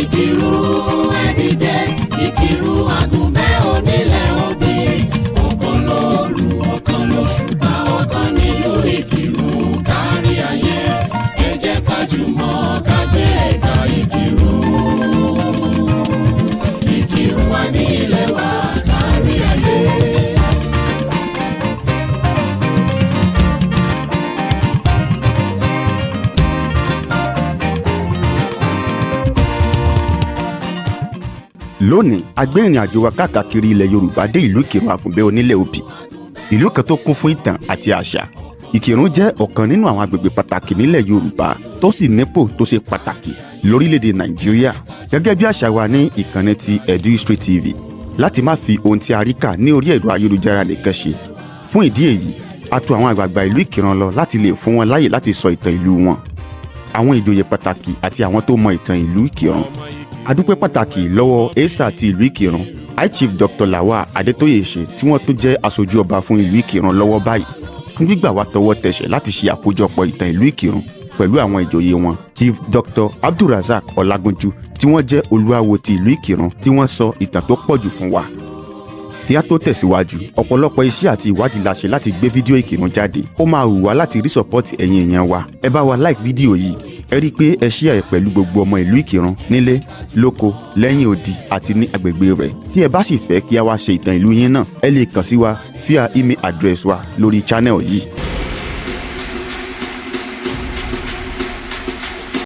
Ikirun ẹ̀dìdẹ, Ikirun àgùnbẹ́ onílẹ̀ òbí. Ọ̀kan lóru, ọ̀kan lóṣùpá, ọ̀kan nínú Ikirun kárí ayé. Ẹ jẹ́ ká jùmọ̀ ká gbé ẹ̀ka Ikirun. Ikirun wà ní ilẹ̀ wa kárí ayé. Lónìí a gbé ìrìn àjò wa káàkiri ilẹ̀ Yorùbá dé ìlú Ìkìrun àgùnbẹ́ onílẹ̀ òbí, ìlú kan tó kún fún ìtàn àti àṣà. Ìkìrun jẹ́ ọ̀kan nínú àwọn agbègbè pàtàkì nílẹ̀ Yorùbá tó sì nípò tó ṣe pàtàkì lórílẹ̀‐èdè Nàìjíríà. Gẹ́gẹ́ bí àṣà wa ní ìkànnì ti Edu History TV láti má fi ohun tí a rí kà ní orí ẹ̀rọ ayélujára nìkan ṣe. Fún ìdí èyí a tọ̀ àwọn àgbààgbà ìlú Ìkìrun lọ láti lè fún wọn láyè láti sọ ìtàn ìlú wọn, àwọn ìjòyè pàtàkì àti àwọn tó mọ ìtàn ìlú Ìkìrun. Adúpẹ́ pàtàkì lọ́wọ́ esa ti ìlú Ìkìrun High Chief Dr. Lawal Adétóyèṣe tí wọ́n tún jẹ́ aṣojú ọba fún ìlú Ìkìrun lọ́wọ́ báyìí fún gbígbà wá tọwọ́ tẹsẹ̀ láti ṣe àkójọpọ̀ ìtàn ìlú Ìkìrun pẹ̀lú àwọn ìjòyè wọn. Chief Dr. Abdulrasaq Ọlágúnjú tí wọ́n jẹ́ olúawo ti ìlú Ìkìrun tí wọ́n sọ ìtàn tó pọ̀jù fún wa. Kí a tó tẹ̀síwájú, ọ̀pọ̀lọpọ̀ iṣẹ́ àti ìwádìí la ṣe láti gbé fídíò Ìkìrun jáde. Ó máa wù wá láti rí support ẹ̀yin èèyàn wa. Ẹ bá wa like fídíò yìí. Ẹ rí i pé ẹ share pẹ̀lú gbogbo ọmọ ìlú Ìkìrun nílé, lóko, lẹ́yìn odi àti ní agbègbè rẹ̀. Tí ẹ bá sì fẹ́ kí a wá ṣe ìtàn ìlú yín náà, ẹ lè kàn sí wa via email address wa lórí channel yìí.